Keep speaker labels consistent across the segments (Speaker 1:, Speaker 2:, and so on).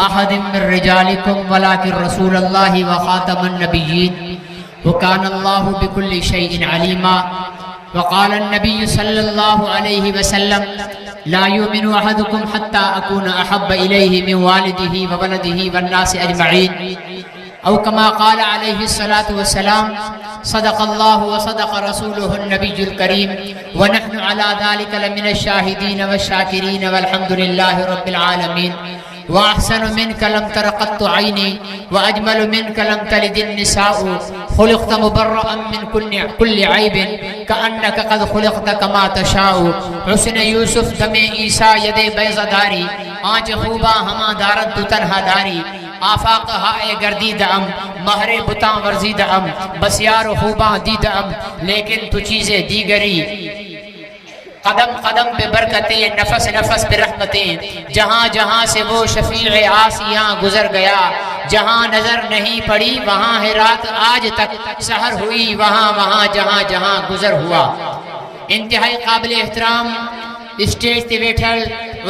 Speaker 1: अहदिम मिन रिजालिकुम वलाकिन रसूलुल्लाहि व खातमुन नबिय्यीन व काना अल्लाहु बिकुल्लि शैइन अलीमा व क़ाला नबी सल्लल्लाहु अलैहि वसल्लम ला युमिनु अहदुकुम हत्ता अकूना अहब्बा इलैहि मिन वालिदिही व वलदिही वन नासि अजमईन औ कमा क़ाल अलैहि सलातु वस्सलाम सदक़ल्लाहु व सदक़ रसूलुहुन नबियुल करीम व नहनु अला ज़ालिका लमिनश शाहिदीन वश्शाकिरीन वल्हम्दुलिल्लाहि रब्बिल आलमीन व अहसनु मिनका लम तर क़त्तु ऐनी व अजमलु मिनका लम तलिदिन निसाउ खुलिक़्त मुबर्रअन मिन कुल्लि ऐबिन कअन्नका क़द खुलिक़्त कमा तशाउ हुस्न यूसुफ दमे ईसा यदे बैज़दारी आँच खूबा हमा दारत दु तन्हादारी आफाक हाए गर्दी दम महरे बुता वर्जी दम बस यार खूबा दी दम लेकिन तु चीज़ें दीगरी कदम कदम पे बरकतें नफस नफस पे रहमतें जहाँ जहाँ से वो शफीए आसियाँ गुजर गया जहाँ नजर नहीं पड़ी वहाँ है रात आज तक सहर हुई वहाँ वहाँ जहाँ जहाँ गुजर हुआ। इंतहाई काबिल एहतराम स्टेज ते वेठल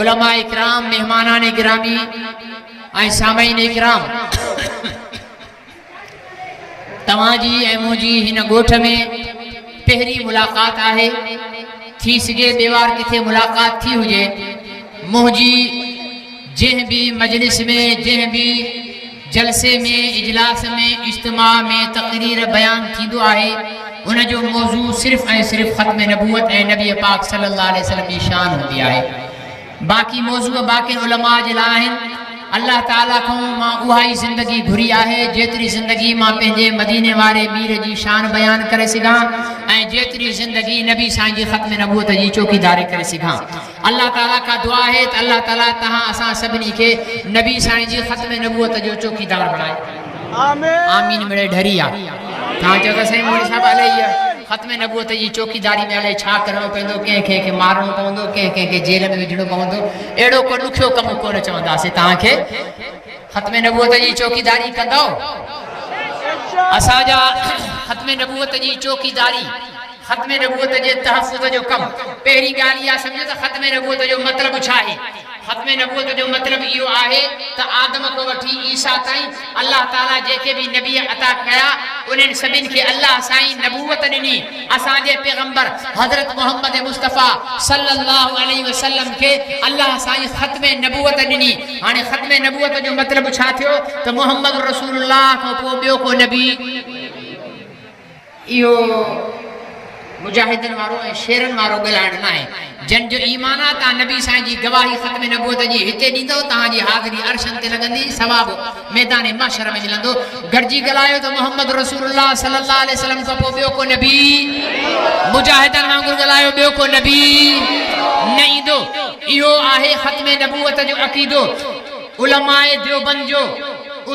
Speaker 1: उलमा इकराम मेहमानान गिरामी ऐं सामईन इकराम तव्हांजी ऐं मुंहिंजी हिन ॻोठ में पहिरीं मुलाक़ात आहे। थी सघे ॿिए किथे मुलाक़ात थी हुजे। मुंहिंजी जंहिं भी मजलिस में जंहिं भी जलसे में इजलास में इज्तिमा में तक़रीर बयान थींदो आहे उन जो मौजू सिर्फ़ ऐं सिर्फ़ ख़त्म नबूवत ऐं नबी पाक सल्लल्लाहु अलैहि वसल्लम जी शान हूंदी आहे। बाक़ी मौजू बाक़ी उलमा जे लाइ आहिनि। अल्लाह ताला को मां उहा ई ज़िंदगी घुरी आहे जेतिरी ज़िंदगी मां पंहिंजे मदीने वारे मीर जी शान बयान करे सघां ऐं जेतिरी ज़िंदगी नबी साईं जी ख़त्म नबूवत जी चौकीदारी करे सघां। अल्लाह ताला का दुआ है त अल्लाह ताला तहां असां सभिनी खे नबी साईं जी ख़त्म नबूवत जो चौकीदार बणाए। आमीन आमीन मिड़े ढरी आहे। तव्हां चओ त साईं मोदी साहिबु अलाही ख़त्म नबूवत जी चौकीदारी में अलाए छा करणो पवंदो कंहिंखे के मारणो पवंदो कंहिंखे जेल में विझणो पवंदो अहिड़ो को ॾुखियो कमु कोन चवंदासीं तव्हांखे। ख़त्म नबूवत जी चौकीदारी कंदो असांजा ख़त्म नबूवत जी चौकीदारी ख़त्म नबूवत जे तहफ़्फ़ुज़ जो कमु। पहिरीं ॻाल्हि इहा सम्झो त ख़त्म नबूवत जो मतिलबु छा आहे। ख़त्म नबूवत जो मतिलबु इहो आहे त आदम को वठी ईसा ताईं अल्लाह ताला जेके भी नबी अता कया उन्हनि सभिनि खे अल्लाह साईं नबूवत ॾिनी। असांजे पैगंबर हज़रत मोहम्मद मुस्तफ़ा सल्लल्लाहु अलैहि वसल्लम खे अल्लाह साईं ख़त्म नबूवत ॾिनी। हाणे ख़त्म नबूवत जो मतिलबु छा थियो त मोहम्मद रसूलुल्लाह खां पोइ ॿियो को नबी इहो मुजाहिदन वारो ऐं शेरन वारो ॻाल्हाइण न आहे। जन जो ईमान आहे तव्हां नबी साईं जी गवाही ख़त्म नबूवत जी हिते ॾींदव तव्हांजी हाज़िरी अर्शन ते लॻंदी सवाबु मैदान महशर में मिलंदो। गॾिजी ॻाल्हायो त मोहम्मद रसूलुल्लाह सल्लल्लाहु अलैहि वसल्लम खां पोइ ॿियो को नबी मुजाहिदन वांगुरु ॻाल्हायो ॿियो को नबी न ईंदो। इहो आहे ख़त्म नबूवत जो अक़ीदो। उलमाए देवबंद जो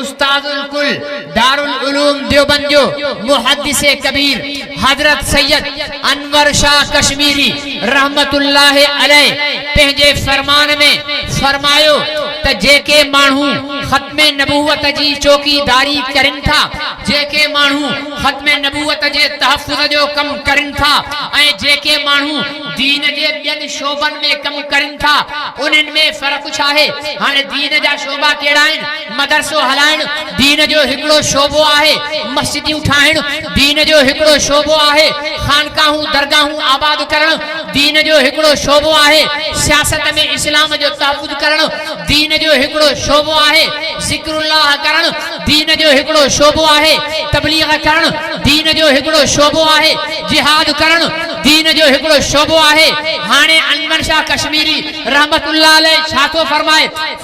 Speaker 1: उस्तादुल कुल दारुल उलूम देवबंद जो मुहद्दिस कबीर हजरत सैयद अनवर शाह कश्मीरी रहमतुल्लाह अलैह पंहिंजे फरमान में फरमायो त जेके माण्हू ख़त्म नबूवत जी चौकीदारी करनि था जेके माण्हू ख़त्म नबूवत जे तहफ़्फ़ुज़ जो कमु करनि था ऐं जेके माण्हू दीन जे ॿियनि शोबनि में कमु करनि था उन्हनि में फ़र्क़ु छा आहे। हाणे दीन जा शोबा कहिड़ा आहिनि। मदरसो हलाइण दीन जो हिकिड़ो शोबो आहे। मस्जिदियूं ठाहिण दीन जो हिकिड़ो शोबो आहे। खानकाहूं दरगाहूं आबाद करण दीन जो हिकिड़ो शोबो आहे। सियासत में इस्लाम जो तहफ़्फ़ुज़ करण दीन जो हिकिड़ो शोबो आहे। ज़िक्रुल्लाह करण दीन जो हिकिड़ो शोबो आहे। तबलीग करण दीन जो हिकिड़ो शोबो आहे। जिहाद करण दीन जो हिकिड़ो शोबो आहे। हाणे अनवर शाह कश्मीरी रहमतुल्लाह अलैह छा थो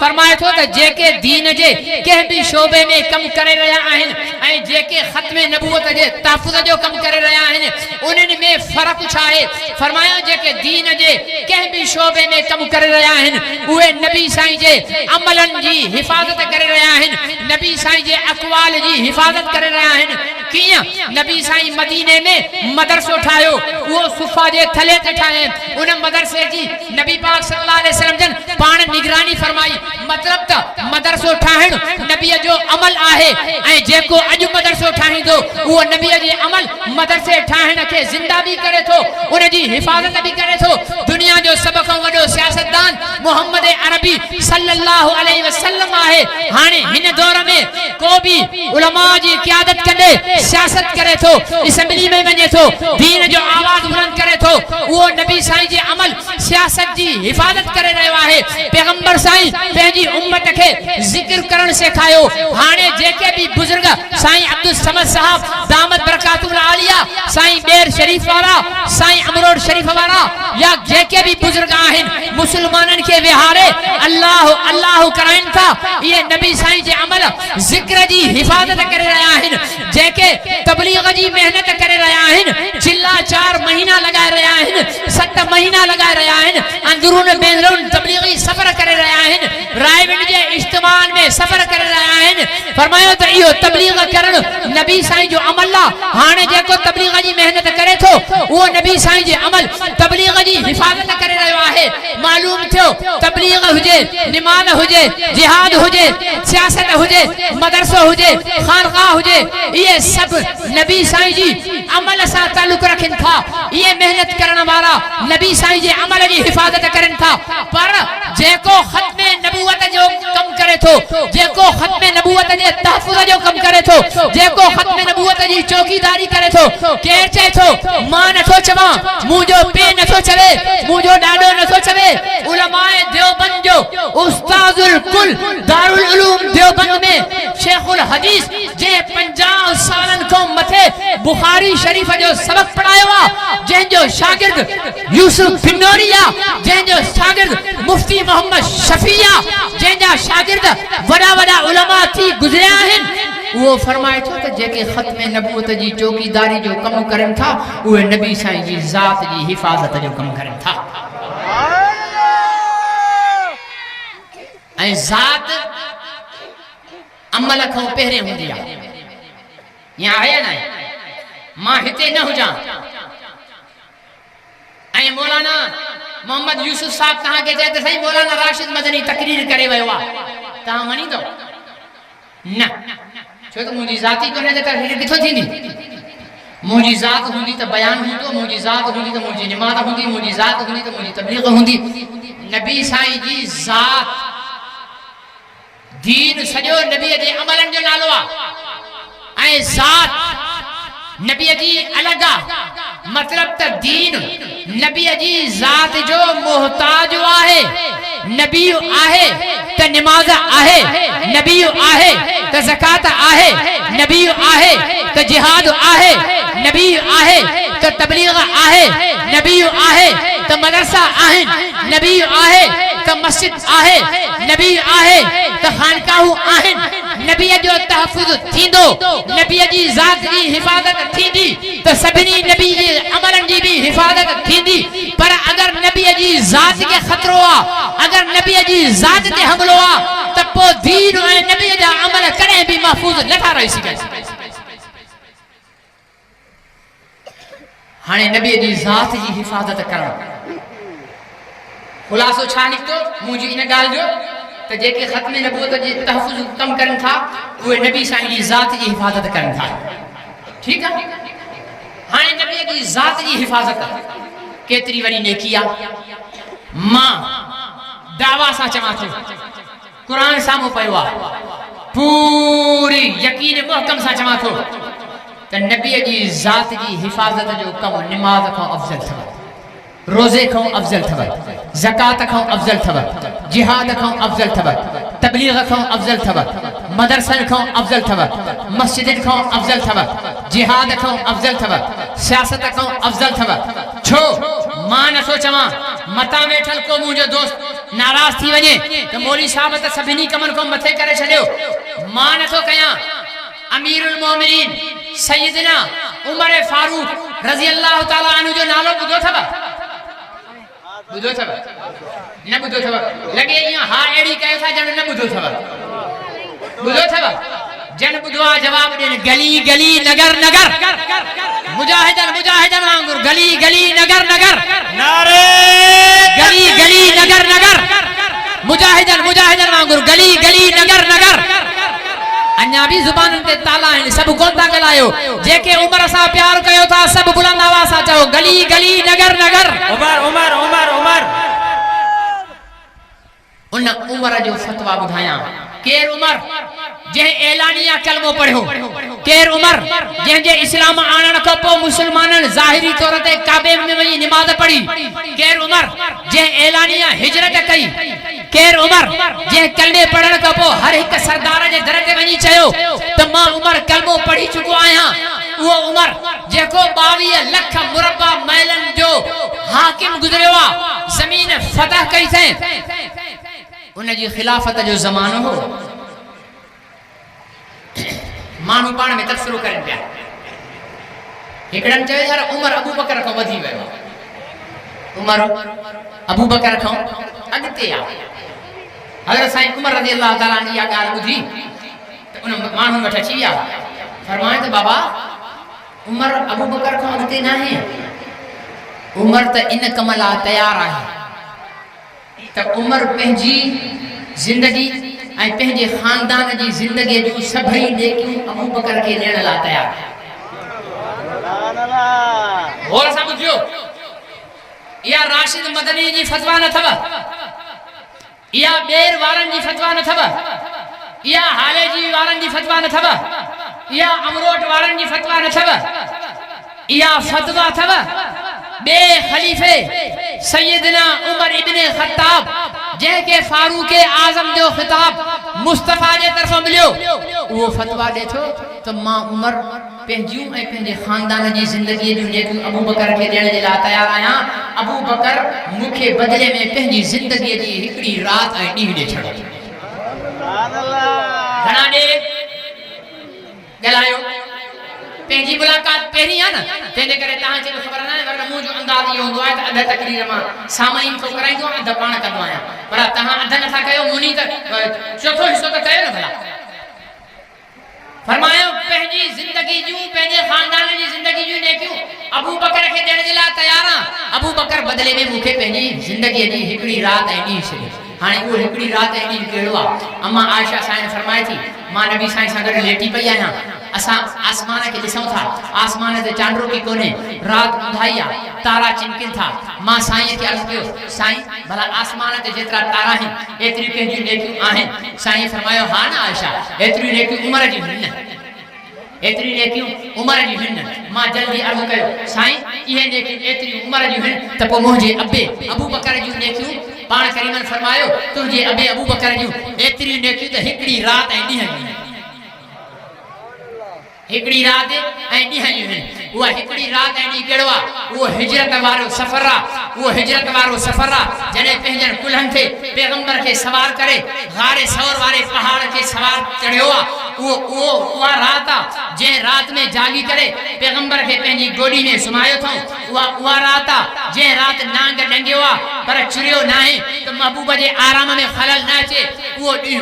Speaker 1: फरमाए थो त जेके दीन जे कंहिं भी शोबे में कमु करे रहिया आहिनि ऐं जेके ख़त्म नबूवत जे तहफ़्फ़ुज़ जो कमु करे रहिया आहिनि उन्हनि में फ़र्क़ु छा आहे। फरमायो जेके दीन जे कंहिं भी शोबे में कमु करे रहिया आहिनि उहे नबी साईं जे अमलनि जी हिफ़ाज़त करे रहिया आहिनि। नबी साईं जे अक़वाल जी हिफ़ाज़त करे रहिया आहिनि। कीअं नबी साईं मदीने में मदरसो ठाहियो उहो सुफ़ा जे थले ते ठाहे उन मदरसे जी नबी पाक सल्लल्लाहु अलैहि वसल्लम जन पाण निगरानी फरमाई। मतलब त मदरसो ठाहिण नबीअ जो अमल आहे ऐं जेको अॼु मदरसो थो ठाहींदो उहो नबीअ जे अमल मदरसे ठाहिण खे ज़िंदा भी करे थो उन जी हिफ़ाज़त भी करे थो दुनिया जो सब खां वॾो सियासतदान मोहम्मद अरबी सल्लल्लाहु अलैहि वसल्लम आहे हाणे हिन दौर में को भी उलमा जी क़यादत कंदे सियासत करे थो असेंबली में वञे थो दीन जो आवाज़ बुलंद करे थो उहो नबी साईं जे अमल सियासत जी हिफ़ाज़त करे रहियो आहे पैगंबर साईं पंहिंजी उम्मत खे ज़िक्र करण सेखारियो हाणे जेके भी बुजुर्ग साईं अब्दुल समद साहब दामत बरकातुल आलिया साईं बेर शरीफ वाला साईं अमरोड शरीफ वाला या जेके भी बुजुर्ग आहिनि मुसलमाननि खे विहारे अल्लाह अल्लाह कराइनि था ये नबी साईं जे अमल ज़िक्र जी हिफ़ाज़त करे रहिया आहिनि जेके तबलीग जी मेहनत करे रहिया आहिनि चिल्ला 4 महीना लगाए रहिया आहिनि 7 महीना लगाए रहिया आहिनि अंदरून बेंदरून तबलीगी सफ़र करे रहिया आहिनि रायविंड जे इज्तिमाअनि में सफ़र करे रहिया आहिनि फरमायो त इहो तबलीग करण नबी साईं जो अमल आहे हाणे जेको तबलीग जी मेहनत करे थो उहो नबी साईं जे अमल तबलीग जी हिफ़ाज़त करे रहियो आहे मालूम थियो तबलीग हुजे निमाज़ हुजे जिहाद हुजे सियासत हुजे मदरसो हुजे खानकाह हुजे ये सब नबी साईं जी अमल सां ताल्लुक़ रखनि था ये मेहनत करण वारा नबी साईं जे अमल जी हिफ़ाज़त करनि था पर जेको ख़त्मे नबूवत जो कम करे थो जेको ख़त्मे नबूवत जे तहफ़्फ़ुज़ जो कम करे थो जेको ख़त्मे नबूवत जी चौकीदारी करे थो केर चए थो मां नथो चवां मुंहिंजो पे नथो चवे मुंहिंजो ॾाॾो नथो चवे उलमाए देवबंद जो उस्तादुल कुल दारुल उलूम देवबंद में शेखुल हदीस जे 50 सालन खां मथे बुखारी शरीफ जो सबक पढ़ायो आहे जंहिंजो शागिर्द यूसुफ बिनोरी आहे जंहिंजो शागिर्द मुफ्ती मोहम्मद शफी आहे जंहिंजा शागिर्द वॾा वॾा उलमा थी गुज़रिया आहिनि वो फरमाए थो त जेके ख़त्मे नबूवत जी चौकीदारी जो कम करनि था उहे नबी साईं जी ज़ात जी हिफ़ाज़त जो कम करनि था ऐं ज़ात अमल खां पहिरें हूंदी आहे या आहे न मां हिते न हुजां ऐं मौलाना मोहम्मद यूसुफ साहब तव्हांखे चए त साईं मौलाना राशिद मदनी तकरीर करे वियो आहे तव्हां मञींदो न छो त मुंहिंजी ज़ाती कोन्हे त तकरीर किथां थींदी मुंहिंजी ज़ात हूंदी त बयान हूंदो मुंहिंजी ज़ात हूंदी त मुंहिंजी निमाज़ हूंदी मुंहिंजी ज़ात हूंदी त मुंहिंजी तबलीग हूंदी नबी साईं जी ज़ात दीन सॼो नबीअ जे अमलनि जो नालो आहे ऐं ज़ात नबीअ जी अलॻि आहे मतिलब त दीन नबीअ जी ज़ात जो मोहताज आहे नबी आहे त निमाज़ आहे नबी आहे त ज़कात आहे नबी आहे त जिहाद आहे नबी आहे त तबलीग आहे नबी आहे त मदरसा आहिनि नबी आहे त मस्जिद आहे नबी आहे त खानकाहूं आहिनि नबीअ जो तहफ़्फ़ुज़ थींदो नबीअ जी ज़ात जी हिफ़ाज़त थींदी त सभिनी नबी जे अमलनि जी भी हिफ़ाज़त थींदी पर अगर नबीअ जी ज़ात खे ख़तरो आहे अगर नबीअ जी ज़ात ते हमलो आहे त पोइ दीन ऐं नबीअ जा अमल कॾहिं भी महफ़ूज़ नथा रही सघनि हाणे नबीअ जी ज़ात जी हिफ़ाज़त करणु ख़ुलासो छा निकितो मुंहिंजी इन ॻाल्हि जो त जेके ख़त्मे नबूवत जी तहफ़्फ़ुज़ कम करनि था उहे नबी साईं जी ज़ात जी हिफ़ाज़त करनि था ठीकु आहे हाणे नबीअ जी ज़ात जी हिफ़ाज़त केतिरी वॾी नेकी आहे मां दावा सां चवां थो क़ुरान साम्हूं पियो आहे पूरी यकीन मुहकम सां चवां थो त नबीअ जी ज़ात जी हिफ़ाज़त जो कमु निमाज़ खां अफ़ज़ल अथव रोज़े खां अफ़ज़ल अथव ज़कात खां अफ़ज़ल अथव जिहाद खां अफ़ज़ल अथव तबलीग खां अफ़ज़ल अथव मदरसनि खां अफ़ज़ल अथव मस्जिदनि खां अफ़ज़ल अथव जिहाद खां अफ़ज़ल अथव सियासत खां अफ़ज़ल अथव छो मां नथो चवां मतां वेठल को मुंहिंजो दोस्त नाराज़ थी वञे त मौलवी साहब त सभिनी कमनि खां मथे करे छॾियो मां नथो कयां अमीरुल मोमिनीन सैयदना उमर फारूक रज़ी अल्लाह ताला अन्हु जो नालो ॿुधो अथव ॿुधो अथव न ॿुधो अथव लॻे ईअं हा अहिड़ी कयो था ॼण न ॿुधो अथव ॿुधो अथव जन ॿुधो आहे जवाब ॾियनि गली गली नगर नगर मुजाहिदन मुजाहिदन वांगुरु गली गली नगर नगर नारे गली गली नगर नगर मुजाहिदन मुजाहिदन वांगुरु गली गली नगर नगर अञा बि ज़ुबाननि ते ताला आहिनि, सभु कोन था ॻाल्हायो। जेके उमर सां प्यार कयो था सभु बुलंद आवाज़ सां चओ गली गली नगर नगर
Speaker 2: उमर उमर उमर उमर।
Speaker 1: उन उमर जो फतवा ॿुधायां। केर उमर जंहिं ऐलानिया कलमो पढ़ियो, केर उमर जंहिंजे इस्लाम आणण खां पोइ मुसलमाननि ज़ाहिरी तौर ते काबे में वञी निमाज़ पढ़ी, केर उमर जंहिं ऐलानिया हिजरत कई, केर उमर जंहिं कलमे पढ़ण खां पोइ हर हिकु सरदार जे दर ते वञी चयो त मां उमर कलमो पढ़ी चुको आहियां, उहो उमर जेको 22 लख मुरबा माइलनि जो हाकिम गुज़रियो आहे, ज़मीन फतह कई अथई, उन जी खिलाफत जो ज़मानो हो। माण्हू पाण में तबसरो कनि पिया। हिकिड़नि चयो यार उमर अबू बकर खां वधी वियो आहे, उमर अबू बकर खां अॻिते आहे। हज़रत साईं उमर रज़ी अल्लाह ताला ने इहा ॻाल्हि ॿुधी त उन माण्हुनि वटि अची विया, फरमाए त बाबा उमर अबू बकर खां अॻिते न आहे, उमर त इन कम लाइ तयारु आहे त उमर पंहिंजी ज़िंदगी ऐं पंहिंजे ख़ानदान जी ज़िंदगीअ जूं सभई नेकियूं अबू बकर खे ॾियण लाइ तयारु आहे। गौर सां ॿुधियो, इहा राशिद मदनी जी फतवा न अथव, इहा ॿेर वारनि जी फतवा न अथव, इहा हाले जी वारनि जी फतवा न अथव, इहा अमरोट वारनि जी फतवा न अथव, इहा फतवा अथव बे खलीफे सैयदना उमर इब्न खत्ताब जंहिंखे फारूक आज़म जो खिताब मुस्तफ़ा जे तरफ़ों मिलियो, उहो फतवा ॾे थो त मां उमर पंहिंजियूं ऐं पंहिंजे ख़ानदान जी ज़िंदगीअ जूं नेकियूं अबू बकर खे ॾियण जे लाइ तयारु आहियां। अबू बकर मूंखे बदिले में पंहिंजी ज़िंदगीअ जी हिकिड़ी राति ऐं ॾींहुं ॾे छॾो। घणा ॾे ॻाल्हायो, पंहिंजी मुलाक़ात पहिरीं आहे न, तंहिंजे करे तव्हांखे ख़बर न आहे, वरना मुंहिंजो अंदाज़ इहो हूंदो आहे त अधु तकरीर मां सामाईन खां कराईंदो आहियां, अधु पाण कंदो आहियां, पर तव्हां अधु नथा कयो, मुनी त चोथों हिसो त कयो न भला। फरमायो पंहिंजी ज़िंदगी जूं पंहिंजे ख़ानदान जी ज़िंदगी जूं नेकियूं अबू बकर खे ॾियण जे लाइ तयारु आहियां। अबू बकर बदिले में मूंखे पंहिंजी ज़िंदगीअ जी हिकिड़ी राति ऐं ॾींहुं छॾे। हाणे उहो हिकिड़ी राति ऐं ॾींहुं कहिड़ो आहे? अम्मा आयशा साईं फरमाए थी मां नबी साईं सां गॾु लेटी पई आहियां, असां आसमान खे ॾिसूं था, आसमान ते चांडो की कोन्हे, राति ॿुधाई आहे, तारा चिमकनि था। मां साईं खे अर्ज़ु कयो साईं भला आसमान ते जेतिरा तारा आहिनि एतिरियूं कंहिंजियूं नेकियूं आहिनि? साईं फरमायो हा न आयशा, एतिरियूं नेकियूं उमर जूं आहिनि, एतिरी नेकियूं उमर जूं आहिनि। मां जल्दी अर्ज़ु कयो साईं इहे नेकियूं एतिरियूं उमर जूं आहिनि त पोइ मुंहिंजे अबे अबू बकर जूं नेकियूं? पाण करीमन फरमायो तुंहिंजे अबे अबू बकर जूं एतिरियूं नेकियूं त हिकिड़ी राति ऐं ॾींहं जूं, हिकिड़ी राति ऐं ॾींहं जूं आहिनि। उहा हिकिड़ी राति ऐं ॾींहुं कहिड़ो आहे? उहो हिजरत वारो सफ़र आहे, उहो हिजरत वारो सफ़र आहे जॾहिं पंहिंजनि कुल्हनि खे पैगंबर खे सवार करे गारे सौर वारे पहाड़ खे सवार चढ़ियो आहे। उहा राति आहे जंहिं राति में जागी करे पैगंबर खे पंहिंजी गोॾी में सुम्हायो अथऊं। उहा राति आहे जंहिं राति नांग ॾंगियो आहे पर चुरियो न आहे त महबूब जे आराम में ख़लल न अचे। उहो आहे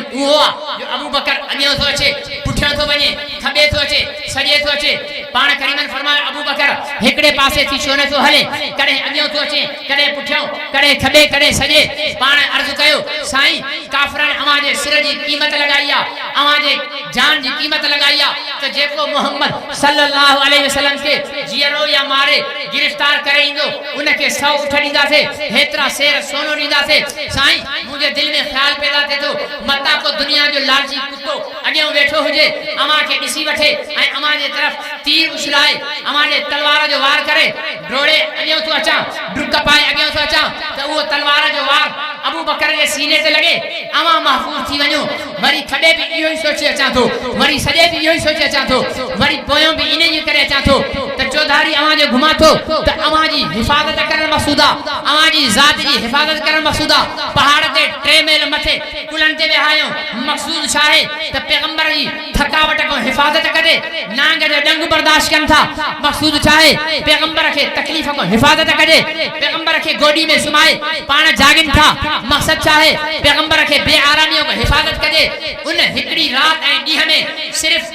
Speaker 1: जो अबू बकर अॻियां थो अचे, पुठियां थो वञे, खॿे थो अचे, सॼे थो अचे। पाण करीमन फरमायो अबू बकर हिकिड़े पासे थी छो नथो हले, कॾहिं अॻियां थो अचे, कॾहिं पुठियां, कॾहिं खॿे, कॾहिं सॼे। पाण अर्ज़ु कयो साईं काफ़िरनि अव्हां जे सिर जी क़ीमत लॻाई आहे, अव्हां जे जान जी क़ीमत लॻाई आहे त जेको मुहम्मद सल्लल्लाहु अलैहि वसल्लम खे जीअरो या मारे गिरफ़्तार करे ईंदो उनखे 100 उठ ॾींदासीं, हेतिरा सेर सोनो ॾींदासीं। साईं मुंहिंजे दिलि में ख़्यालु पैदा थिए थो मता को दुनिया जो लालची कुतो अॻियां वेठो हुजे, अव्हां खे ॾिसी वठे ऐं अव्हां जे तरफ़ तीर उछलाए, अव्हां जे तलवार जो वार करे डोड़े अॻियां थो अचां, डुक पाए अॻियां थो अचां त उहो तलवार जो वार अबू बकर जे सीने ते लॻे, अव्हां महफ़ूज़ थी वञो। वरी खॾे बि इहो ई सोचे अचां थो, वरी सॼे बि इहो ई सोचे अचां थो, वरी पोयों बि इन जी करे अचां थो त चौधारी अव्हां जो घुमां थो त अव्हां जी हिफ़ाज़त करणु मक़सूद आहे, अव्हां जी ज़ात जी हिफ़ाज़त करणु मक़सूद आहे। पहाड़ ते 3 मील मथे कुलनि ते विया आहियूं, मक़सूद छा आहे त पैगंबर जी थकावट खां हिफ़ाज़त करे, नांग जो ॾंग बर्दाश्त कनि था। मक़सूद छा आहे पैगंबर खे तकलीफ़ खां हिफ़ाज़त कजे, पैगंबर खे गोॾी में सुम्हाए पाण जागिन था। मक़सद छा आहे पैगंबर खे बेआरामीअ खां हिफ़ाज़त कजे। उन हिकिड़ी राति ऐं ॾींहं में सिर्फ़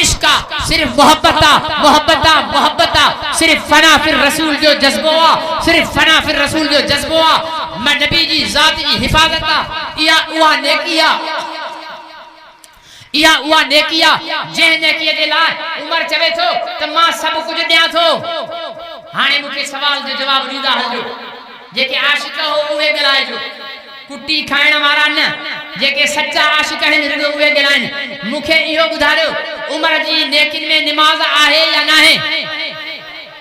Speaker 1: इश्क़ सिर्फ़ मोहब्बत आहे, सिर्फ़ फना फिर रसूल जो जज़्बो आहे, सिर्फ़ फना फिर रसूल जो जज़्बो आहे। नबी जी ज़ात जी हिफ़ाज़त आहे, इहा उहा नेकी आहे इहा उहा नेकी आहे जंहिं नेकीअ जे लाइ उमर चवे थो त मां सभु कुझु ॾियां थो। हाणे मूंखे सवाल जो जवाब ॾींदा हलिजो, जेके आशिक हो उहे ॻाल्हाइजो, कुटी खाइण वारा न, जेके सच्चा आशिक आहिनि रुॻो उहे ॻाल्हाइनि। मूंखे इहो ॿुधायो उमर जी नेकिन में निमाज़ आहे या न आहे?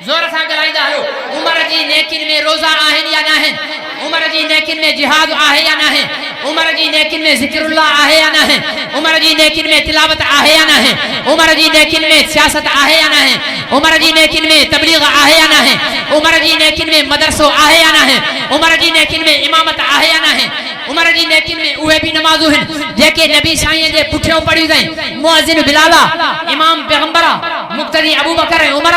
Speaker 1: ज़ोर सां ॻाल्हाईंदा हलो। उमर जी नेकिन में रोज़ा आहिनि या न आहिनि? उमर जी नेकिन में जिहाद आहे या न आहे? उमर जी नेकिन में ज़िक्रुल्लाह आहे या न आहे? उमर जी नेकिन में तिलावत आहे या न आहे? उमर जी नेकिन में सियासत आहे या न आहे? उमर जी नेकिन में तबलीग आहे या न आहे? उमर जी नेकिन में मदरसो आहे या न आहे? उमर जी नेकिन में इमामत आहे या न आहे? उमर जी नेकिन में उहे भी नमाज़ूं आहिनि जेके नबी साईं जे पुठियों पढ़ियूं अथई। मुअज़्ज़िन बिलाल, इमाम पैगंबर, मुक़्तदी अबू बकर ऐं उमर,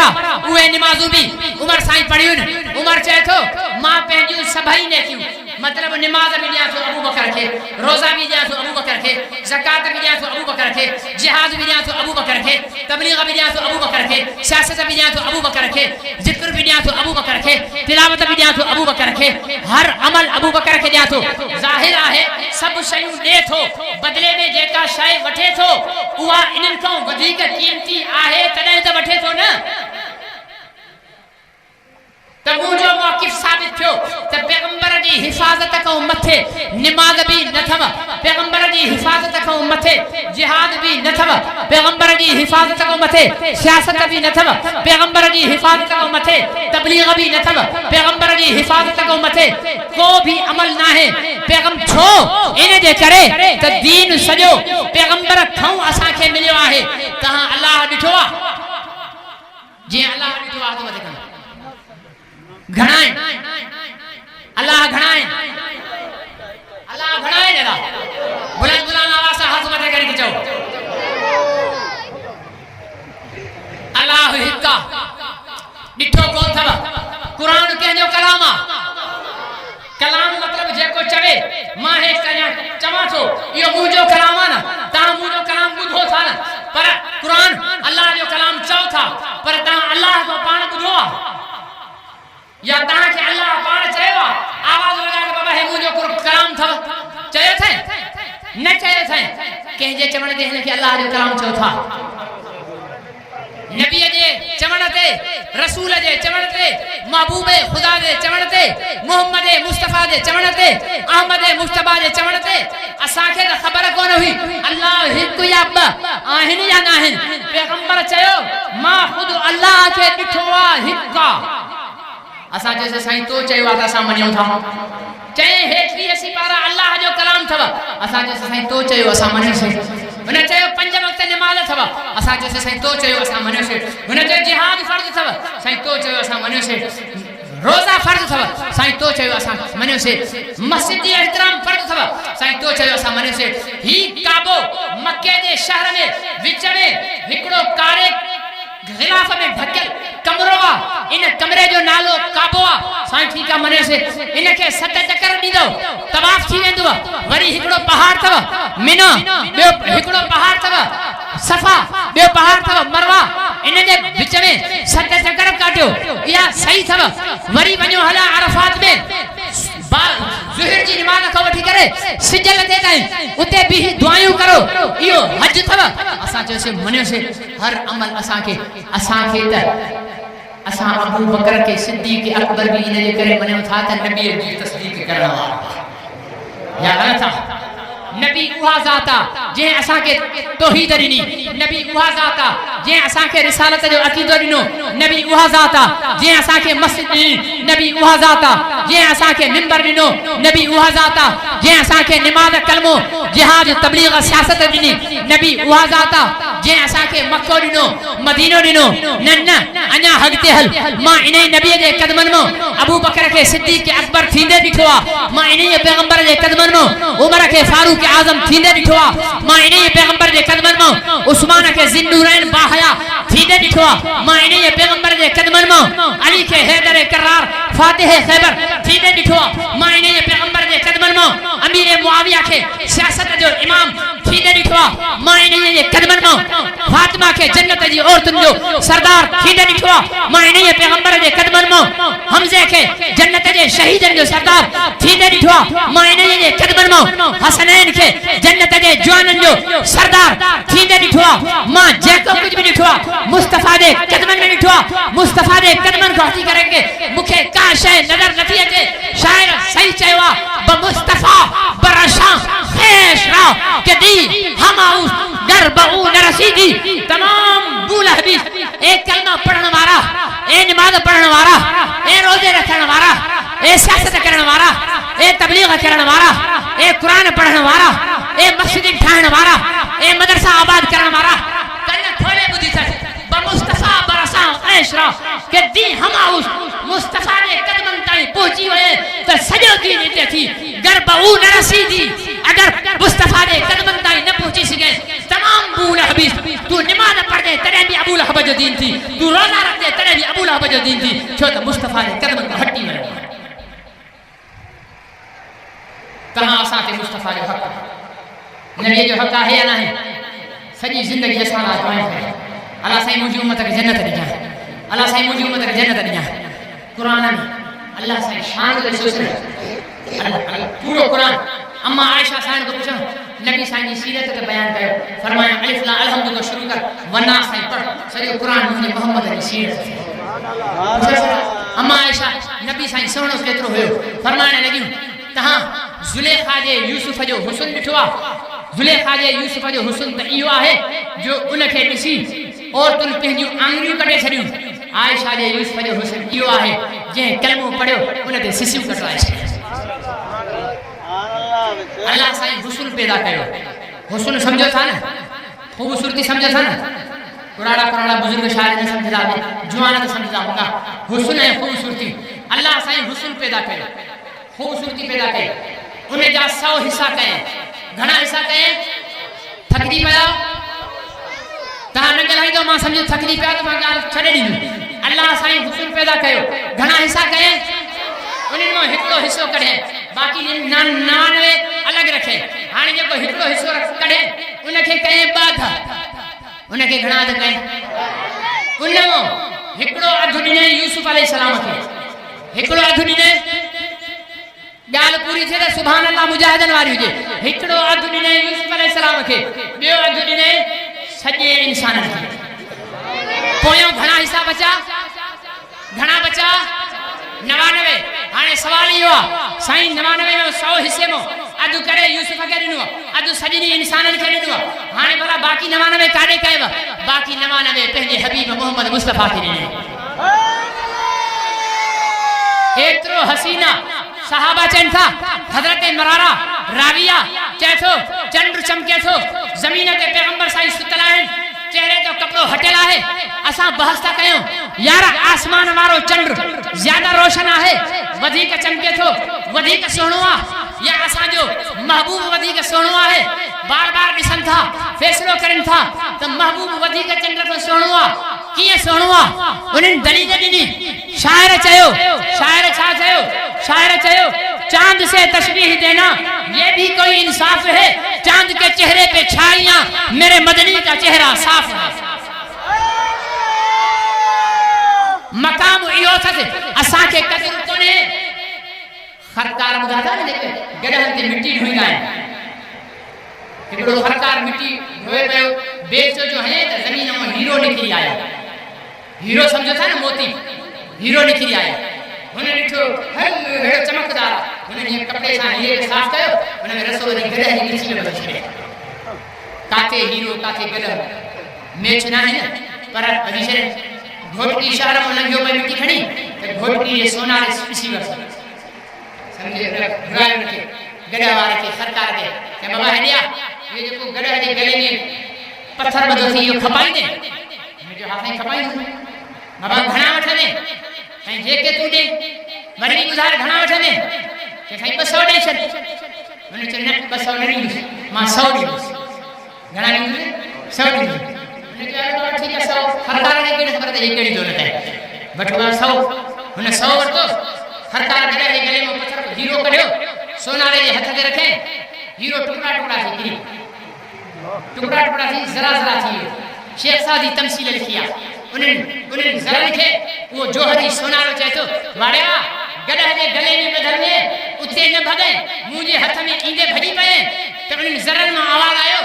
Speaker 1: उहे नमाज़ूं भी उमर साईं पढ़ियूं आहिनि। उमर चए थो मां पंहिंजूं सभई नेकियूं, मतलब नमाज भी ॾियां थो अबू बकर खे, रोज़ा भी ॾियां थो अबू बकर खे, ज़कात भी ॾियां थो अबू बकर खे, जिहाद भी ॾियां थो अबू बकर खे, तबलीग भी ॾियां थो अबू बकर खे, सियासत भी ॾियां थो अबू बकर खे, ज़िक्र भी ॾियां थो अबू बकर खे, तिलावत भी ॾियां थो अबू बकर खे, हर अमल अबू बकर खे ॾियां थो। ज़ाहिर आहे सभु शयूं ॾे थो, बदले में जेका शइ वठे थो उहा इन्हनि खां वधीक कीमती आहे, तॾहिं त वठे थो न। त मुंहिंजो मौक़िफ़ साबित थियो त पैगंबर जी हिफ़ाज़त खां मथे निमाज़ भी न अथव, पैगंबर जी हिफ़ाज़त खां मथे जिहाद भी न अथव, पैगंबर जी हिफ़ाज़त खां मथे सियासत भी न अथव, पैगंबर जी हिफ़ाज़त खां मथे तबलीग भी न अथव, पैगंबर जी हिफ़ाज़त खां मथे को भी अमल न आहे। पैगंबर छो? इन जे करे त दीन सॼो पैगंबर खां असांखे मिलियो आहे। तव्हां अलाह ॾिठो आहे? जीअं अलाह ॾिठो आहे त वधीक घणाए अल्लाह घणाए अल्लाह घणाए दादा बुलंद बुलंद आवाज से हाथ मथे करके चओ अल्लाह हिक्का ॾिठो कोन अथव। क़ुरान कंहिंजो कलाम आहे। कलाम मतलब जेको चवे मां हे चवां थो इहो मुंहिंजो कलाम आहे न, तव्हां मुंहिंजो कलाम ॿुधो था न, पर क़ुरान अल्लाह जो कलाम चओ था, पर तव्हां अल्लाह को पाण ॿुधो आहे या तव्हांखे अल्लाह पाण चयो आहे? आवाज़ लॻाए त बाबा हे मुंहिंजो कलाम अथव, चयो अथई? न चयो अथई। कंहिंजे चवण ते हिन खे अल्लाह जो कलाम चओ था? नबीअ जे चवण ते, रसूल जे चवण ते, महबूब ख़ुदा जे चवण ते, मोहम्मद मुस्तफ़ा जे चवण ते, अहमद मुस्तफ़ा जे चवण ते असांखे त ख़बर कोन हुई अल्लाह हिकु या ॿ आहिनि या न आहिनि। पैगंबर चयो मां ख़ुदि अल्लाह खे ॾिठो आहे हिकु आहे। असां जैसे साईं तो चयो आहे त असां मञूं था। चए हेठि असीं पारा अल्लाह जो कलाम अथव, असां जैसे साईं तो चयो असां मञियोसीं। हुन चयो 5 वक़्त निमाज़ अथव, असां जैसे साईं तो चयो असां मञियोसीं। हुन चयो जिहाद फर्ज़ अथव, साईं तो चयो असां मञियोसीं। रोज़ा फर्ज़ अथव, साईं तो चयो असां मञियोसीं। मस्जिद जी एहतराम फर्ज़ अथव, साईं तो चयो असां मञियोसीं। ही काबो मक्के जे शहर में विच में हिकिड़ो कारे गिलाफ में ढकियल कमरो आहे, इन कमरे जो नालो काबो आहे। साईं ठीकु आहे मञियोसीं। इनखे 7 चकर ॾींदो तवाफ़ थी वेंदो। वरी हिकिड़ो पहाड़ अथव मिना, ॿियो हिकिड़ो पहाड़ अथव सफ़ा, ॿियो पहाड़ अथव मरवा, इन जे विच में 7 चकर काटियो। इहा सही अथव। वरी वञो हला अरफात में ज़ुहर जी नमाज़ खां वठी करे सिजल ते ताईं उते भी दुआयूं करो, इहो हज अथव। असां चयोसीं मञियोसीं। हर अमल असांखे त असां अबू बकर के सिद्दीक़ अकबर भी इन जे करे मञूं था त नबी जी तस्दीक करण वारा या ग़लत आहे। नबी उहा ज़ात आहे जंहिं असांखे तौहीद ॾिनी, नबी उहा ज़ात आहे जंहिं असांखे रिसालत जो अक़ीदो ॾिनो, नबी उहा ज़ात आहे जंहिं असांखे मस्जिद ॾिनी, नबी उहा ज़ात आहे जंहिं असांखे मिंबर ॾिनो, नबी उहा ज़ात आहे जंहिं असांखे निमाज़ कलमो जिहाद तबलीग सियासत ॾिनी, नबी उहा ज़ात आहे जंहिं असांखे मक्को ॾिनो, मदीनो ॾिनो। न अञा अॻिते हल। मां इन नबीअ जे क़दमनि मां अबू बकर खे सिद्दीक़ अकबर थींदे ॾिठो आहे। मां इन पैगंबर जे क़दमनि मां उमर खे फारूक आज़म थींदे ॾिठो आहे। मां इन पैगंबर जे क़दमनि मां उस्मान खे ज़िन्नूरैन बाहया थींदे ॾिठो आहे। मां इन पैगंबर जे क़दमनि मां अली खे हैदर करार फातिह खैबर थींदे ॾिठो आहे। मां इन पैगंबर जे क़दमनि मां अमीर मुआविया खे सियासत जो इमाम थींदे ॾिठो आहे मां इन्हीअ जे क़दमनि मां फातिमा खे जन्नत जी औरतुनि जो सरदार थींदे ॾिठो आहे मां इन्हीअ पैगंबर जे क़दमनि मां हमज़े खे जन्नत जे शहीदनि जो सरदार थींदे ॾिठो आहे मां इन्हीअ जे क़दमनि मां हसनैन खे जन्नत जे जवाननि जो सरदार थींदे ॾिठो आहे मां जेको कुझु बि ॾिठो आहे मुस्तफ़ा जे क़दमनि में ॾिठो आहे मुस्तफ़ा जे क़दमनि खां हटी करे के मूंखे का शइ नज़र नथी अचे शाइर सही चयो आहे ब मुस्तफ़ा बरशा ख़ैश रा के दी हम आउस डर बहु न रसीदी तमाम बूल हदीस ए कलमा पढ़ने वाला ए नमाज पढ़ने वाला ए रोजे रखने वाला ए सियासत करने वाला ए तबलीग करने वाला ए कुरान पढ़ने वाला ए मस्जिद ठाहिण वाला ए मदरसा आबाद करने वाला कन खोले बुधी सके ब मुस्तफ़ा बरसा ख़ैश रा के दी हम आउस मुस्तफ़ा ने कदमन ताईं पहुची वए त सॼो दीन हिते थी घर बहु न रसीदी अगर मुस्तफ़ा ने कदमन ताईं न पहुची सके तमाम बूल हबीस तू नमाज पढ़दे तॾहिं बि अबू लहब जो दीन थी तू रोज़ा रखदे तॾहिं बि अबू लहब जो दीन थी छो त मुस्तफ़ा ने कदमन खां हटी वयो तव्हां असां ते मुस्तफ़ा जो हक़ नबी जो हक़ आहे या न आहे सॼी ज़िंदगी असां लाइ दुआएं कयो अल्लाह साईं मुंहिंजी उम्मत खे जन्नत ॾिजां अल्लाह साईं मुंहिंजी उम्मत खे जन्नत ॾिजां कुरान में अल्लाह साईं शान जो सिलसिलो पूरो कुरान अम्मा आयशा साईं को पूछो नबी साईं जी सीरत के बयान कयो फरमाया अलिफ ला अलहम्दु को शुरू कर वन्ना साईं पढ़ सॼो कुरान मुंहिंजे मोहम्मद जी सीरत अम्मा आयशा नबी साईं सोणो केतिरो हुयो फरमाइण लॻियूं तहां ज़ुलेखा जे यूसुफ जो हुस्न ॾिठो आहे ज़ुलेखा जे यूसुफ जो हुस्न त इहो आहे जो उनखे ॾिसी औरतुनि पंहिंजूं आङुरियूं कटे छॾियूं आयशा जे यूसुफ जो हुस्न इहो आहे जंहिं कलमो पढ़ियो उन ते सिसियूं कटवाए छॾियूं अल्लाह साईं हुस्न पैदा कयो हुस्न सम्झो था न ख़ूबसूरती सम्झो था न पुराणा पुराणा बुजुर्ग शायद न सम्झदा जवान त सम्झदा हूंदा हुस्न ऐं ख़ूबसूरती अल्लाह साईं हुस्न पैदा कयो खूबसूरती पैदा कई उन जा 100 हिस्सा कए घणा हिस्सा कए थकजी पिया तव्हां न ॻाल्हाईंदो मां सम्झो थकजी पिया त मां ॻाल्हि छॾे ॾींदुमि अल्लाह साईं हुस्न पैदा कयो घणा हिस्सा कए उन्हनि मां हिकिड़ो हिस्सो कढे बाक़ी 99 अलॻि रखे हाणे जेको हिकिड़ो हिस्सो कढे उनखे कए बाधा उनखे घणा अधु कए उन मां हिकिड़ो अधु ॾिने यूसुफ अलैहिस्सलाम खे हिकिड़ो अधु ॾिने ॻाल्हि पूरी थिए त सुभान अल्लाह मुजाहिदन वारी हुजे हिकिड़ो अधु ॾिने यूसुफ अलैहिस्सलाम खे ॿियो अधु ॾिने सॼे इंसाननि खे पोयों घणा हिस्सा बचा घणा बचा 99 हाणे सवाल इहो आहे साईं 99 में 100 हिस्से में अधु करे यूसुफ खे ॾिनो अधु सॼी इंसाननि खे ॾिनो हाणे भला बाक़ी 99 काॾे कयव बाक़ी 99 पंहिंजे हबीब मोहम्मद मुस्तफ़ा खे ॾिने एतिरो हसीना सहाबा चन था हजरत मरारा राविया चए थो चंद्र चमके थो जमीन ते पैगंबर साईं सुतल आहिनि चेहरे तो कपड़ो हटियल आहे असां बहस था कयूं यार आसमान वारो चंद्र ज्यादा रोशन आहे वधीक चमके थो वधीक सोहणो आहे या असांजो महबूब वधीक सोहणो आहे बार बार ॾिसनि था फ़ैसिलो करनि था त महबूब वधीक चंद्र खां सोहणो आहे कीअं सोहणो आहे उन्हनि दलील ॾिनी शाइर चयो शाइर छा चयो शायर चयो चांद से तशबीह देना ये भी कोई इंसाफ है चांद के चेहरे पे छाइयां मेरे मदनी का चेहरा साफ है मकाम इहो थस असां के कदर कोने खरकार बुधाता ने गडहन ते मिट्टी ढोईंदा आहिनि हिकिड़ो खरकार मिट्टी ढोए पियो बेचो जो है त ज़मीन में हीरो निकिरी आयो हीरो समझो था न मोती हीरो निकिरी आयो उन्हें ॾिठो हल हेड़ो चमकदार उन्हें कपड़े सां हीरे खे साफ़ कयो उन में रसो वरी गॾह जी मिर्ची में विझी छॾियो काथे हीरो काथे गॾह मैच न आहे न पर विझी छॾियो घोटड़ी शहर में लंघियो पई मिट्टी खणी त घोटड़ी जे सोनारे ॾिसी वरितो सम्झे घुरायो उनखे गॾह वारे खे सरकार खे चए बाबा हेॾिया इहो जेको गॾह जे गले में पत्थर ॿधो थी इहो खपाईंदे मुंहिंजो हाथ में खपाईंदो बाबा घणा वठंदे ऐं जेके तूं ॾे वरी ॿुधाए घणा वठंदे चए साईं 200 ॾेई छॾ हुन चयो न 200 न ॾींदुसि मां 100 ॾींदुसि घणा ॾींदुसि 100 ॾींदुसि हुन चयो ठीकु आहे 100 सरकार खे कहिड़ी ख़बर त हे कहिड़ी दौलत आहे वठो 100 हुन 100 वरितो सरकार गॾे जे गले में पत्थर हीरो कढियो सोनारे जे हथ ते रखे हीरो टुकड़ा टुकड़ा थी किरी टुकड़ा टुकड़ा थी जरा जरा थी शेख सादी तमसील लिखी आहे उन्हनि ज़रनि खे उहो जोहरी सोनारो चए थो वाड़े वाह गॾह जे गले में ॿधल में उते न भॻे मुंहिंजे हथ में ईंदे भॼी पए त उन्हनि ज़रनि मां आवाज़ आयो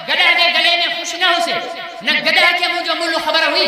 Speaker 1: गॾह जे गले में ख़ुशि न हुसे न गॾह खे मुंहिंजो मुल्ह ख़बर हुई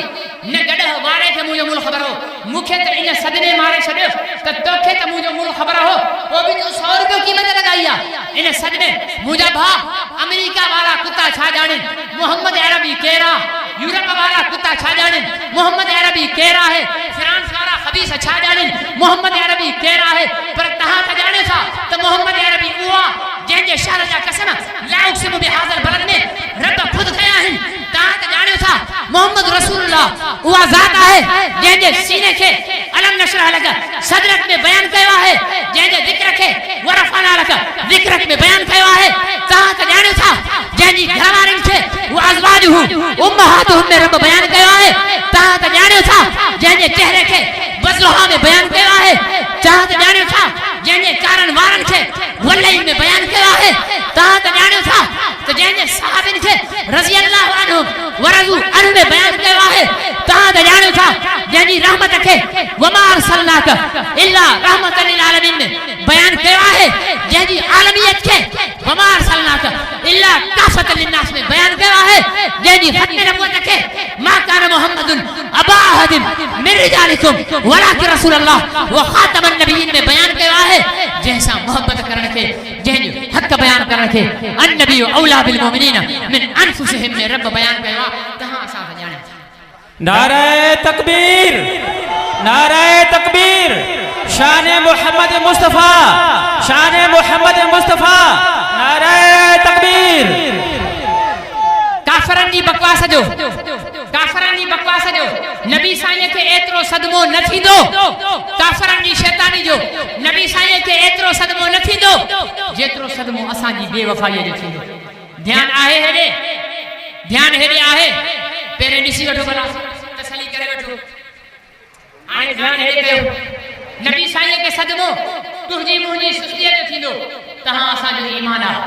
Speaker 1: न गॾह वारे खे मुंहिंजो मुल्ह ख़बर हो मूंखे त इन सदमे मारे छॾियो त तोखे त मुंहिंजो मुल्ह ख़बर हो पोइ बि तूं 100 रुपयो क़ीमत लॻाई आहे इन सदमे मुंहिंजा भाउ अमेरिका वारा कुता छा ॼाणनि मोहम्मद अरबी केरु आहे यूरोप वारा कुता छा ॼाणनि मोहम्मद अरबी केरु आहे फ्रांस वारा ख़बीस छा ॼाणनि मोहम्मद अरबी केरु आहे पर तव्हां त ॼाणो था त मोहम्मद अरबी उहो आहे जंहिंजे शहर जा कसम ला उक़सिमु बिहाज़ल बलद में रब ख़ुदि कया आहिनि तव्हां त ॼाणो था मोहम्मद रसूलुल्लाह उहा ज़ात आहे जंहिंजे सीने खे अलम नशरह लक सदरत में बयान कयो आहे जंहिंजे ज़िक्र खे वरफ़अना लक ज़िक्रत में बयान कयो आहे तव्हां त ॼाणो था जंहिंजी घरवारियुनि खे उहा अज़वाजुहु उम्महातुहुम में रब बयान कयो आहे तव्हां त ॼाणो था जंहिंजे चेहरे खे बज़लोहा में बयान कयो आहे तव्हां त ॼाणो था जंहिंजे कारनि वारनि खे वलई में बयान कयो आहे तव्हां त ॼाणो था त जंहिंजे सहाबनि खे रज़ी अल्लाहु अन्हुम वरज़ू अन्हु में बयान कयो आहे तव्हां त ॼाणो था जंहिंजी रहमत खे वमा अरसलनाक इल्ला रहमतन लिल आलमीन में बयान कयो आहे जंहिंजी आलमियत खे वमा अरसलनाक इल्ला काफ़तन लिन्नास में बयान कयो आहे जंहिंजी ख़त्म नबुवत खे मा कान मुहम्मदुन अबा अहदिन मिन रिजालिकुम वलाकिन रसूलुल्लाह व ख़ातमन नबिय्यीन में बयान कयो आहे जंहिंसां मोहब्बत करण खे जंहिंजो हक़ बयान करण खे अन्नबी औला बिल मोमिनीन मिन अनफुसिहिम में रब बयान कयो आहे तव्हां असां खे ॼाणो
Speaker 2: नारे तकबीर शान मोहम्मद मुस्तफा नारे तकबीर
Speaker 1: काफरनि जी बकवास जो नबी साईं खे एतिरो सदमो न थींदो काफरनि जी शैतानी जो नबी साईं खे एतिरो सदमो न थींदो जेतिरो सदमो असांजी बेवफाईअ जो थींदो ध्यानु हेॾे आहे पहिरें ॾिसी वठो भला तसली करे वठो हाणे ध्यानु हेॾे कयो नबी साईं खे सदमो तुंहिंजी मुंहिंजी सुस्तीअ जो थींदो तव्हां असांजो ईमान आहे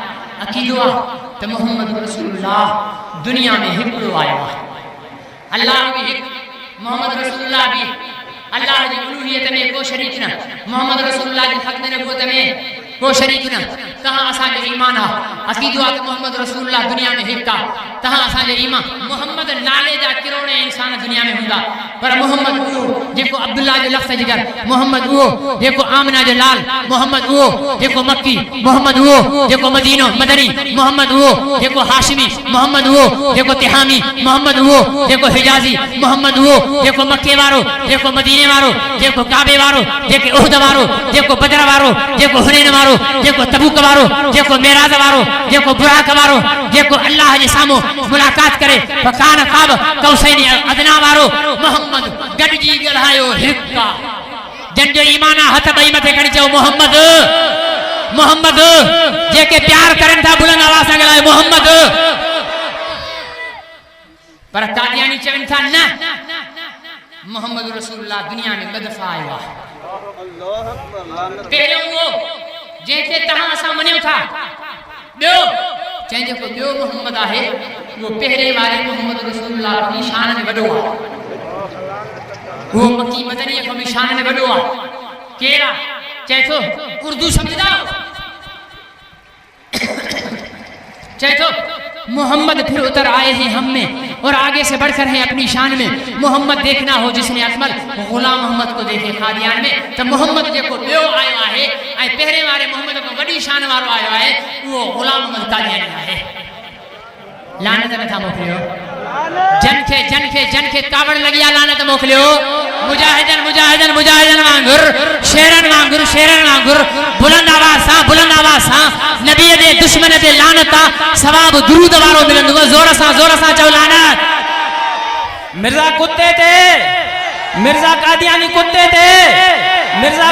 Speaker 1: अक़ीदो आहे त मोहम्मद रसूलुल्लाह दुनिया में हिकिड़ो आयो आहे अल्लाह बि हिकु मोहम्मद रसूलुल्लाह बि अल्लाह जी उलूहियत में को शरीक न मोहम्मद रसूलुल्लाह जी ख़त्म नबुवत में को शरीक न तव्हां असांजो ईमान आहे अक़ीदो आहे त मोहम्मद रसूलुल्लाह दुनिया में हिकु आहे तव्हां असांजो ईमान मोहम्मद नाले जा किरोड़े इंसान दुनिया में हूंदा पर मोहम्मद उहो जेको अब्दुल्ला जो लफ़्ज़ जिगर मोहम्मद उहो जेको आमिना जो लाल मोहम्मद उहो जेको मक्की मोहम्मद उहो जेको मदीनो मदनी मोहम्मद उहो जेको हाशिमी मोहम्मद उहो जेको तिहामी मोहम्मद उहो जेको हिजाज़ी मोहम्मद उहो जेको मक्के वारो जेको मदीने वारो जेको काबे वारो जेके उहद वारो जेको बदर वारो जेको हुनैन वारो जेको तबूक वारो जेको मेराज वारो जेको बुराक वारो जेको अल्लाह जे साम्हूं मुलाकात करे फकान क़ाब कौसैनी अदना वारो मोहम्मद गॾिजी ॻाल्हायो हिकु जंहिंजो ईमान आहे हथ ॿई मथे खणी चओ मोहम्मद जेके प्यार करनि था बुलंद आवाज़ सां ॻाल्हायो मोहम्मद पर कादियानी चवनि था न मोहम्मद रसूलुल्लाह दुनिया में ॿ दफ़ा आयो आहे पहिरियों उहो जंहिंखे तव्हां असां मञियो था ॿियो जंहिंजो ॿियो मोहम्मद आहे उहो पहिरें वारे मोहम्मद रसूलुल्लाह जी शान में वॾो आहे उहो मक्की मदनी खां बि शान में वॾो आहे केरु आहे चए थो उर्दू सम्झंदा चए थो मोहम्मद फिर उतर आए हैं हम में और आगे से बढ़कर हैं अपनी शान में मोहम्मद देखना हो जिसने अकमल गुलाम मोहम्मद को देखे कादियान में तो मोहम्मद जेको ॿियो आयो आहे ऐं पहिरें वारे मोहम्मद खां वॾी शान वारो आयो आहे उहो गुलाम मोहम्मद कादियानी आहे लानत नथा मोकिलियो जन खे कावड़ लॻी आहे लानत मोकिलियो मुजाहिदन वांगुर शेरन वांगुर बुलंद आवाज़ सां नबीअ जे दुश्मन ते लानत सवाब दुरूद वारो मिलंदो ज़ोर सां चओ लानत
Speaker 2: मिर्ज़ा कुत्ते ते मिर्ज़ा कादियानी कुत्ते ते मिर्ज़ा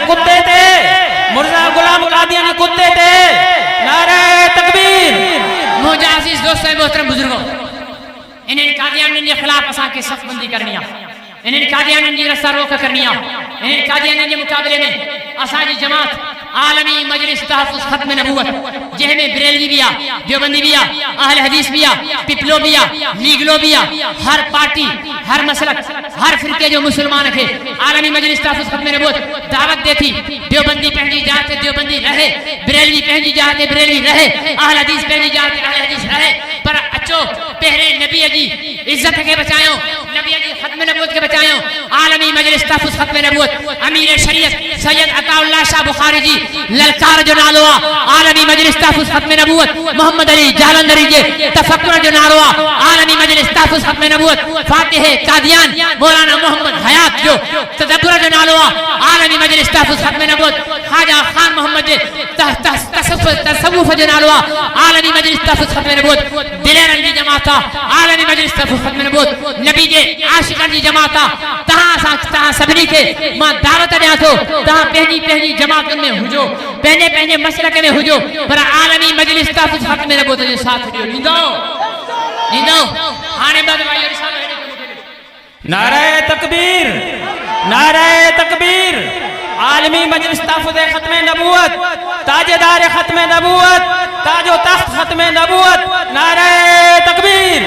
Speaker 2: गुलाम कादियानी कुत्ते ते नारे तकबीर
Speaker 1: मुंहिंजा अज़ीज़ दोस्त ऐं मोहतरम बुजुर्गो इन्हनि कादियानियुनि जे ख़िलाफ़ असांखे सफ़बंदी करणी आहे इन्हनि कादियानियुनि जी रस्ता रोक करणी आहे इन्हनि कादियानियुनि जे मुक़ाबले में असांजी जमात आलमी मजलिस तहफ़्फ़ुज़ ख़त्म नबूवत जंहिंमें बरेलवी भी आ, देवबंदी भी आ, अहले हदीस भी आ, पिपलो भी आ, लीगलो भी आ, हर पार्टी हर मसलक हर फिरके जो मुसलमान खे आलमी मजलिस तहफ़्फ़ुज़ ख़त्म नबूवत दावत देती देवबंदी पंहिंजी जाइ ते देवबंदी रहे, बरेलवी पंहिंजी जाइ ते बरेलवी रहे, अहले हदीस पंहिंजी जाइ ते अहले हदीस रहे, पर अचो पहिरें नबी जी इज्जत के बचायो, नबी जी ख़त्म नबूवत के बचायो। आलमी मजलिस तहफ़्फ़ुज़ ख़त्म नबूवत अमीर शरीयत सैयद अताउल्लाह शाह बुखारी जी ललकार जो नालो आ, आलमी मजलिस तहफ़्फ़ुज़ ख़त्म नबूवत मोहम्मद अली जालंधरी जे तफक्कुर जो नालो आ, आलमी मजलिस तहफ़्फ़ुज़ ख़त्म नबूवत फातिह कादियान मौलाना मोहम्मद हयात जो तदब्बुर जो नालो आ, आलमी मजलिस तहफ़्फ़ुज़ ख़त्म नबूवत ख्वाजा खान मोहम्मद जे तसव्वुफ़ जो नालो आ, आलमी मजलिस तहफ़्फ़ुज़ ख़त्म नबूवत दिलेरन जी जमात आ, आलमी मजलिस तहफ़्फ़ुज़ ख़त्म नबूवत नबी जे आशिक़न जी जमात आ। तहां सभिनी खे मां दावत ॾियां थो, तहां पंहिंजी पंहिंजी जमातुनि में हुजो, पंहिंजे पंहिंजे मसलक में हुजो, पर आलमी मजलिस तहफ़्फ़ुज़ ख़त्म नबूवत जो साथ ॾियो ॾींदो। हाणे बाद भाई रिसालो
Speaker 2: नारे तकबीर, नारे तकबीर। आलमी मजलिस तहफ़्फ़ुज़ ख़त्म नबूवत ताजेदार ख़त्म नबूवत ताजो तख्त ख़त्म नबूवत नारे तकबीर।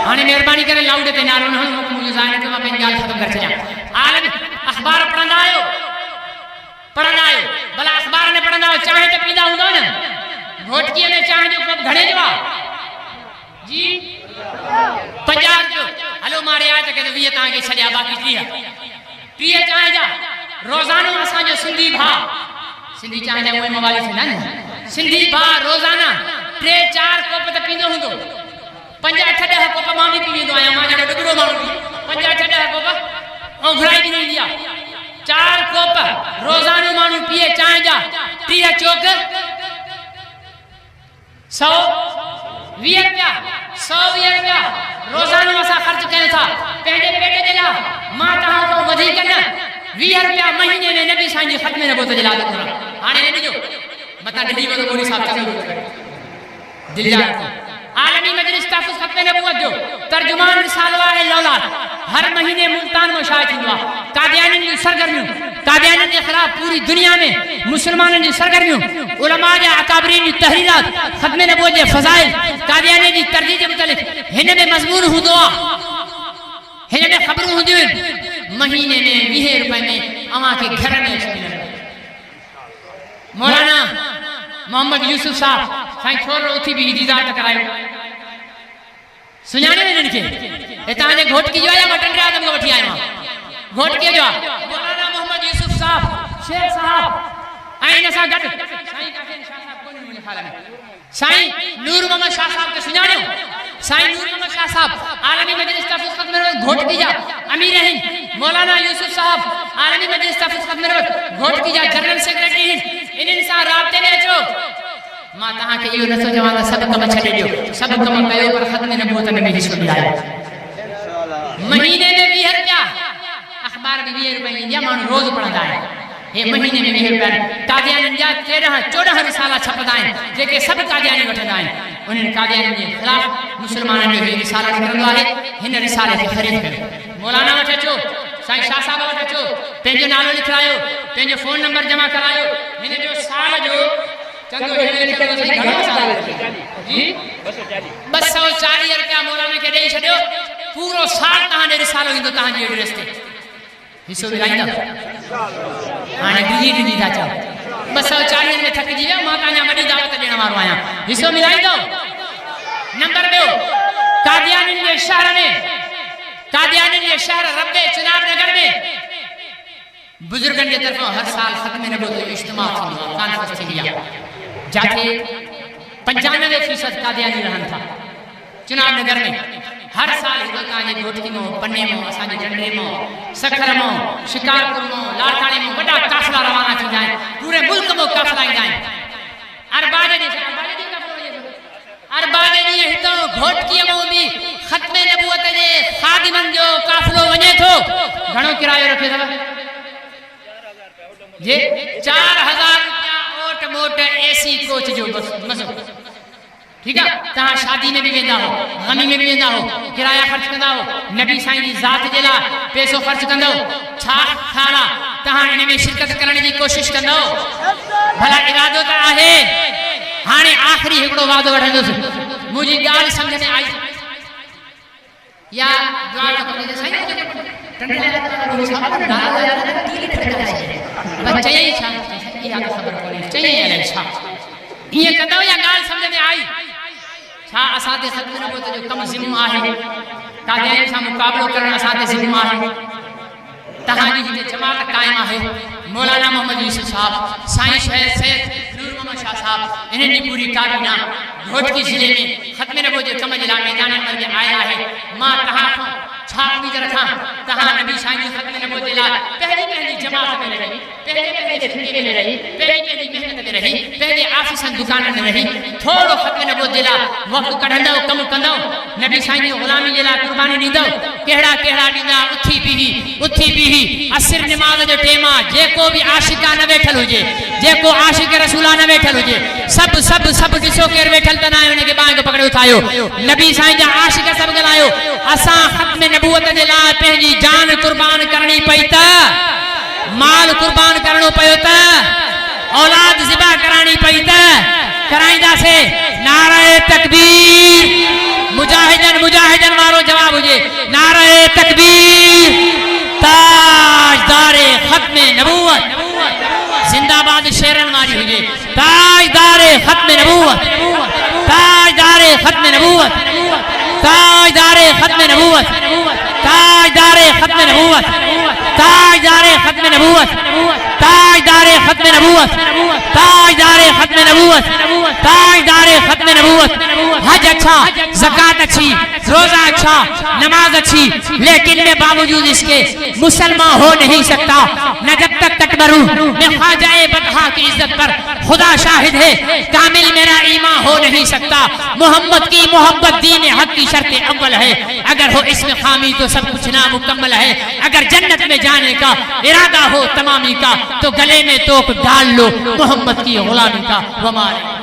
Speaker 1: हाणे मेहरबानी करे लाउड ते नारो न हणो, मुंहिंजो ज़ाहिर है कि मां पंहिंजी ॻाल्हि ख़त्म करे छॾियां। आलमी अख़बार पढ़ंदा आहियो भला अख़बार ने पढ़ंदा आहियो, चांहि त पींदा हूंदो न, घोटकीअ में चांहि जो कप घणे जो आहे जी 50 जो। हलो मां रियायत करे 20 तव्हांखे छॾिया, बाक़ी 30 चांहि जा रोज़ानो असांजो सिंधी भाउ, सिंधी चांहि जा उहे मवाली थींदा न, सिंधी भाउ रोज़ाना 3-4 कोप त पींदो हूंदो, 5-8-10 कोप मां बि पी वेंदो आहियां, मां जहिड़ो डुगरो माण्हू 5-8-10 कोप ऐं घुराई बि न ईंदी आहे। 4 कोप रोज़ानो माण्हू पीए चांहि जा, 30 चौक 120 रुपया 120 रुपया रोज़ानो असां ख़र्च कयूं था पंहिंजे पेट जे लाइ। मां तव्हां खां वधीक न 20 रुपया महीने में नबी साईं जी ख़त्म नबूवत जे लाइ घुरां। हाणे न ॾिजो मथां ॾिढी वॻो मोरी साहब चङो दिलि जा रखो। आलमी मजलिस तहफ़्फ़ुज़ ख़त्म नबूवत जो तर्जुमान रिसालो आहे लौलाद, हर महीने मुल्तान में शाया थींदो आहे। कादियानियुनि जी सरगर्मियूं, कादियानियुनि जे ख़िलाफ़ पूरी दुनिया में मुसलमाननि जी सरगर्मियूं, उलमा जा अकाबरीन जी तहरीरात, ख़त्म नबूवत जे फ़ज़ाइल, कादियानी जी तरजीह जे मुतलिक़ हिन में मज़मून हूंदो आहे, हिन में ख़बरूं हूंदियूं आहिनि। महीने में 20 रुपए में अव्हांखे घर में अची मिलंदो। मौलाना मोहम्मद यूसुफ साहब साईं थोरो उथी बि दीदार त करायो, सुञाणे हिननि खे हितां जे घोटकी जो आहे या मां टंडे आदम खां वठी आयो आहियां, घोटकीअ जो आहे मौलाना मोहम्मद यूसुफ साहब शेख साहब ऐं हिन सां गॾु साईं काके शाह साहब कोन मुंहिंजे ख़्याल में साईं नूर मोहम्मद शाह साहब खे सुञाणियो। साईं नूर मोहम्मद शाह साहब आलमी मजलिस तहफ़्फ़ुज़ ख़त्म नबूवत घोटकी जा अमीर आहिनि। मौलाना यूसुफ साहब आलमी मजलिस तहफ़्फ़ुज़ ख़त्म नबूवत घोटकी जा जनरल सेक्रेटरी आहिनि। इन्हनि सां राब्ते में अचो। मां तव्हांखे इहो नथो चवां त सभु कम छॾे ॾियो, सभु कम कयो, पर ख़त्म नबूवत में हिस्सो मिलायो। महीने में 20 रुपया, अख़बार में 20 रुपए ईंदी आहे, माण्हू रोज़ पढ़ंदा आहिनि। हे महीने में 20 रुपया कादियानियुनि जा 13-14 रिसाला छपंदा आहिनि, जेके सभु कादियानी वठंदा आहिनि। उन्हनि कादियानियुनि जे ख़िलाफ़ मुसलमाननि जो इहो रिसालो निकिरंदो आहे। हिन रिसाले खे ख़रीद कयो, मौलाना वटि अचो, साईं शाह साहब वटि अचो, पंहिंजो नालो लिखायो, पंहिंजो फ़ोन नंबर जमा करायो। हिन जो साल जो चंदो घणो साल जी 240 रुपया मौलाना खे ॾेई छॾियो, पूरो साल तव्हांजो रिसालो ईंदो तव्हांजी एड्रेस ते। हिसो मिलाईंदो हाणे ॾिजी था चओ 240 में थकिजी वियो, मां तव्हांजा वॾी दावत ॾियण वारो आहियां। हिसो मिलाईंदो। नंबर ॿियो, कादियानियुनि जे शहर में, कादियानियुनि जे शहर रब्बे चुनाव नगर में बुजुर्गनि जे तरफ़ां हर साल ख़त्म नबूवत जो इज्तिमा थींदो आहे, कॉन्फ्रेंस थींदी आहे, जाते 95% कादियानी रहनि था चुनाव नगर में। हर साल हिकिड़ो तव्हांजे घोटकी में, पन्ने में, असांजे डंडे में, सखर में, शिकारपुर में, लाड़काणे में वॾा काफ़िला रवाना थींदा आहिनि। पूरे मुल्क में काफ़िला ईंदा आहिनि। अरबाज ॾींहुं हितां घोटकीअ में बि ख़त्म नबूवत जे ख़ादिमनि जो काफ़िलो वञे थो। घणो किरायो रखियो अथव जे 4000 रुपया ओट मोट एसी कोच जो मज़ो। ठीक है, तहां शादी में भी वेंदा हो, गमी में भी वेंदा हो, किराया खर्च कंदा हो, नबी साईं जी ज़ात जे लाइ पैसो खर्च कंदो, छा खाना तहां इन में शिरकत करण जी कोशिश कंदो। भला इरादो त आहे हाणे आखिरी हिकड़ो वादो वठंदुसि मुंहिंजी ॻाल्हि सम्झ में आई या दुआ करे साईं चई छा इहा ख़बर कोन्हे चई अलाए छा ईअं कंदव या ॻाल्हि सम्झ में आई छा असां ते ख़त्म नबूवत जो कमु ज़िम्मो आहे कादियानी सां मुक़ाबिलो करणु असां ते ज़िम्मो आहे तव्हांजी हिते जमात क़ाइमु आहे मौलाना मोहम्मद यूसुफ साहब साईं सैयद नूर मोहम्मद शाह साहब इन्हनि जी पूरी काबीना घोटकी ज़िले में ख़त्म नबूवत जे कम जे लाइ मैदान अंदर में आया आहे मां तव्हां खां छा उम्मीद रखां तव्हां नबी साईं जी ख़त्म नबूवत जे लाइ पहली जमात में रही पहले फिरके में रही पहली मेहनत में रही पहले आफिसन दुकाननि में रही थोड़ो ख़त्म नबूवत जे लाइ वक़्तु कढंदव कमु कंदव नबी साईं जी ग़ुलामी जे लाइ क़ुर्बानी ॾींदव कहिड़ा कहिड़ा ॾींदा उथी बीही असर नमाज़ जो टेम आहे जेको बि आशिका न वेठल हुजे जेको आशिक रसूला न वेठल हुजे सभु ॾिसो केरु वेठल त न आहे हुनखे बांग पकड़े उथायो नबी साईं जा आशिक सभु ॻाल्हायो असां ख़त्म नबूवत जे लाइ पंहिंजी जान कुर्बान करणी पई त माल कुर्बान करणो पियो त औलाद ज़िबा कराइणी पई त कराईंदासीं नारे तकबीर मुजाहिदन वारो जवाब हुजे नारे तकबीर ताजदारे ख़त्म नबूवत जिंदाबाद शेरन वारी हुजे ताजदारे ख़त्म नबूवत ताजदारे ख़त्म नबूवत ताजदारे ख़त्म नबूवत ताजदारे ख़त्म नबूवत ताजदारे ख़त्म नबूवत ताजदारे ख़त्म नबूवत ताजदारे ख़त्म नबूवत ताजदारे ख़त्म नबूवत हज अच्छा ज़कात अच्छी रोजा अच्छा नमाज अच्छी लेकिन मैं बावजूद इसके मुसलमान हो नहीं सकता न जब तक तकबरू मैं ख्वाजाए बदहा की इज्जत पर खुदा शाहिद है कामिल मेरा ईमान हो नहीं सकता मोहम्मद की मोहब्बत दीन हक की शर्त अव्वल है अगर हो इसमें खामी तो सब कुछ नामुकम्मल है अगर जन्नत में जाने का इरादा हो तमामी का तो गले में तोप डाल लो मोहम्मद की गुलामी का वमारे